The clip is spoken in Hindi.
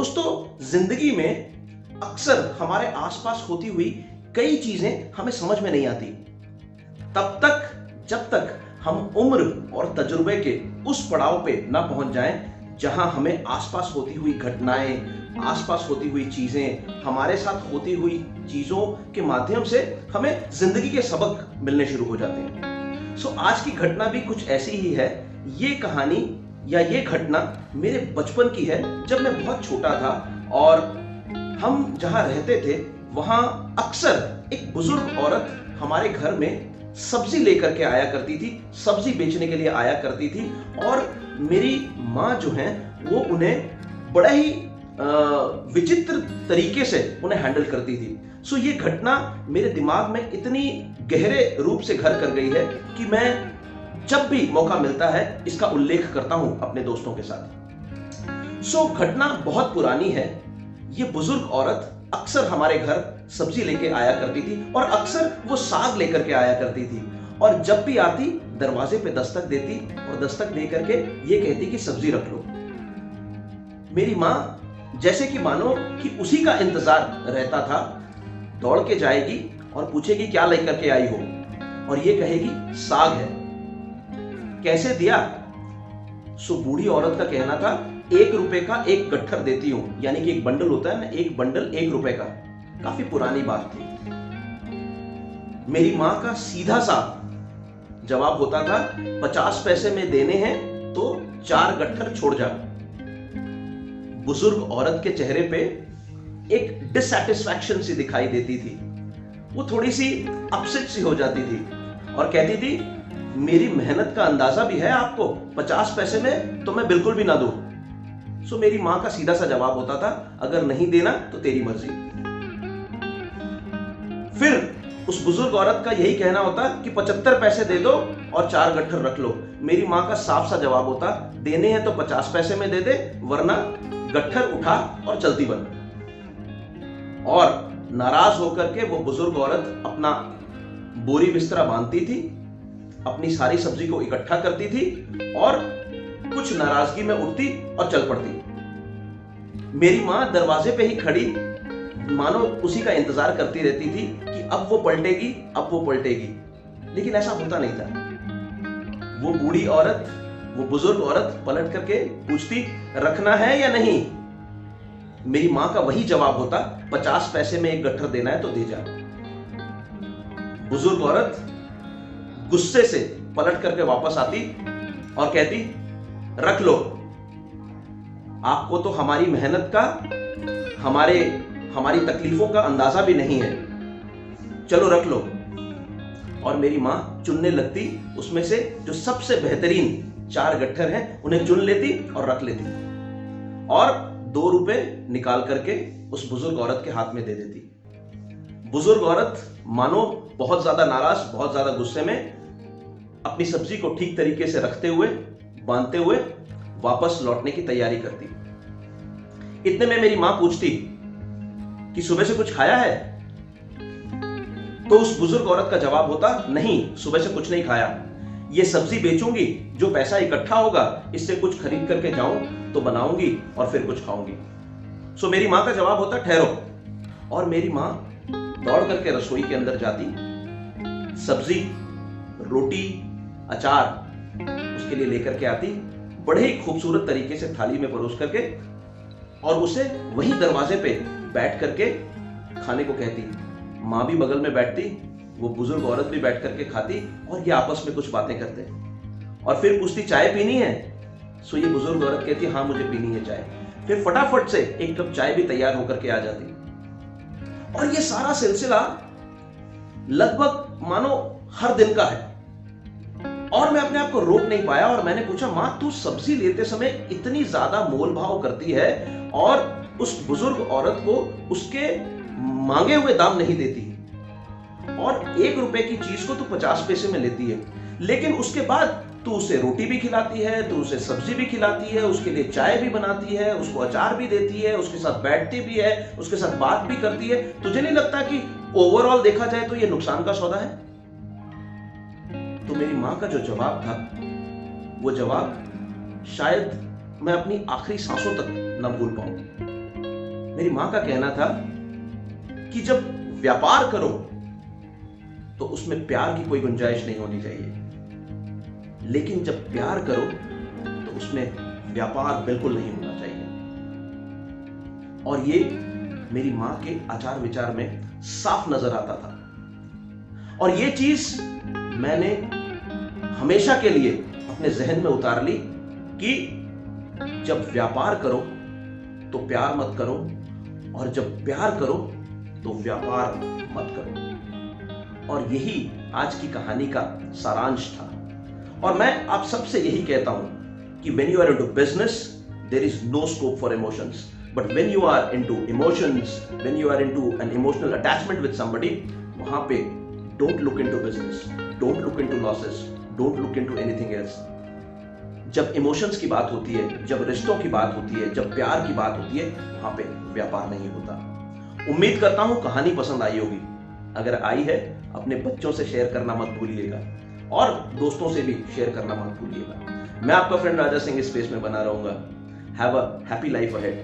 दोस्तों, जिंदगी में अक्सर हमारे आसपास होती हुई कई चीजें हमें समझ में नहीं आती तब तक जब तक हम उम्र और तजुर्बे के उस पड़ाव पे ना पहुंच जाएं जहां हमें आसपास होती हुई घटनाएं, आसपास होती हुई चीजें, हमारे साथ होती हुई चीजों के माध्यम से हमें जिंदगी के सबक मिलने शुरू हो जाते हैं। सो आज की घटना भी कुछ ऐसी ही है। ये कहानी या ये घटना मेरे बचपन की है, जब मैं बहुत छोटा था और हम जहां रहते थे वहां अक्सर एक बुजुर्ग औरत हमारे घर में सब्जी लेकर के आया करती थी, सब्जी बेचने के लिए आया करती थी और मेरी माँ जो है वो उन्हें बड़ा ही विचित्र तरीके से उन्हें हैंडल करती थी। सो ये घटना मेरे दिमाग में इतनी गहरे रूप से घर कर गई है कि मैं जब भी मौका मिलता है इसका उल्लेख करता हूं अपने दोस्तों के साथ। सो घटना बहुत पुरानी है। ये बुजुर्ग औरत अक्सर हमारे घर सब्जी लेके आया करती थी और अक्सर वो साग लेकर के आया करती थी और जब भी आती दरवाजे पे दस्तक देती और दस्तक दे करके ये कहती कि सब्जी रख लो। मेरी माँ जैसे कि मानो कि उसी का इंतजार रहता था, दौड़ के जाएगी और पूछेगी क्या लेकर के आई हो और ये कहेगी साग है। कैसे दिया? सो बूढ़ी औरत का कहना था 1 रुपए का 1 गट्ठर देती हूं, यानी कि एक बंडल होता है ना, एक बंडल 1 रुपए का। काफी पुरानी बात थी। मेरी मां का सीधा सा जवाब होता था 50 पैसे में देने हैं तो 4 गट्ठर छोड़ जा। बुजुर्ग औरत के चेहरे पे एक डिससैटिस्फैक्शन सी दिखाई देती थी। वो थोड़ी सी अपसेट सी हो जाती थी और कहती थी मेरी मेहनत का अंदाजा भी है आपको, 50 पैसे में तो मैं बिल्कुल भी ना दूं। सो मेरी मां का सीधा सा जवाब होता था अगर नहीं देना तो तेरी मर्जी। फिर उस बुजुर्ग औरत का यही कहना होता कि 75 पैसे दे दो और 4 गट्ठर रख लो। मेरी मां का साफ सा जवाब होता देने हैं तो 50 पैसे में दे दे, वरना गट्ठर उठा और चलती बन। और नाराज होकर के वो बुजुर्ग औरत अपना बोरी बिस्तरा बांधती थी, अपनी सारी सब्जी को इकट्ठा करती थी और कुछ नाराजगी में उठती और चल पड़ती। मेरी मां दरवाजे पे ही खड़ी मानो उसी का इंतजार करती रहती थी कि अब वो पलटेगी, अब वो पलटेगी, लेकिन ऐसा होता नहीं था। वो बूढ़ी औरत, वो बुजुर्ग औरत पलट करके पूछती रखना है या नहीं। मेरी मां का वही जवाब होता 50 पैसे में 1 गट्ठर देना है तो दे जा। बुजुर्ग औरत गुस्से से पलट करके वापस आती और कहती रख लो, आपको तो हमारी मेहनत का, हमारी तकलीफों का अंदाजा भी नहीं है, चलो रख लो। और मेरी मां चुनने लगती, उसमें से जो सबसे बेहतरीन 4 गट्ठर हैं उन्हें चुन लेती और रख लेती और 2 रुपए निकाल करके उस बुजुर्ग औरत के हाथ में दे देती। बुजुर्ग औरत मानो बहुत ज्यादा नाराज, बहुत ज्यादा गुस्से में अपनी सब्जी को ठीक तरीके से रखते हुए, बांधते हुए वापस लौटने की तैयारी करती। इतने में मेरी मां पूछती कि सुबह से कुछ खाया है? तो उस बुजुर्ग औरत का जवाब होता नहीं, सुबह से कुछ नहीं खाया, ये सब्जी बेचूंगी, जो पैसा इकट्ठा होगा इससे कुछ खरीद करके जाऊं तो बनाऊंगी और फिर कुछ खाऊंगी। सो मेरी मां का जवाब होता ठहरो। और मेरी मां दौड़ करके रसोई के अंदर जाती, सब्जी, रोटी, अचार उसके लिए लेकर के आती, बड़े ही खूबसूरत तरीके से थाली में परोस करके और उसे वही दरवाजे पे बैठ करके खाने को कहती। माँ भी बगल में बैठती, वो बुजुर्ग औरत भी बैठ करके खाती और ये आपस में कुछ बातें करते और फिर पूछती चाय पीनी है? सो ये बुजुर्ग औरत कहती हाँ मुझे पीनी है चाय। फिर फटाफट से 1 कप चाय भी तैयार होकर के आ जाती और ये सारा सिलसिला लगभग मानो हर दिन का है। और मैं अपने आप को रोक नहीं पाया और मैंने पूछा मां तू सब्जी लेते समय इतनी ज्यादा मोल भाव करती है और उस बुजुर्ग औरत को उसके मांगे हुए दाम नहीं देती और 1 रुपए की चीज को तू 50 पैसे में लेती है, लेकिन उसके बाद तू उसे रोटी भी खिलाती है, तू उसे सब्जी भी खिलाती है, उसके लिए चाय भी बनाती है, उसको अचार भी देती है, उसके साथ बैठती भी है, उसके साथ बात भी करती है। तुझे नहीं लगता कि ओवरऑल देखा जाए तो ये नुकसान का सौदा है? तो मेरी मां का जो जवाब था वो जवाब शायद मैं अपनी आखिरी सांसों तक न भूल पाऊं। मेरी मां का कहना था कि जब व्यापार करो तो उसमें प्यार की कोई गुंजाइश नहीं होनी चाहिए, लेकिन जब प्यार करो तो उसमें व्यापार बिल्कुल नहीं होना चाहिए। और ये मेरी मां के आचार विचार में साफ नजर आता था। और ये चीज मैंने हमेशा के लिए अपने जहन में उतार ली कि जब व्यापार करो तो प्यार मत करो, और जब प्यार करो तो व्यापार मत करो। और यही आज की कहानी का सारांश था। और मैं आप सबसे यही कहता हूं कि when you are into business there is no scope for emotions, but when you are into emotions, when you are into an emotional attachment with somebody, वहां पे don't look into business, don't look into losses, don't look into anything else। जब इमोशंस की बात होती है, जब रिश्तों की बात होती है, जब प्यार की बात होती है, वहां पे व्यापार नहीं होता। उम्मीद करता हूं कहानी पसंद आई होगी। अगर आई है अपने बच्चों से शेयर करना मत भूलिएगा, और दोस्तों से भी शेयर करना मत भूलिएगा। मैं आपका फ्रेंड राजा सिंह इस स्पेस में बना रहूंगा। Have a happy life ahead.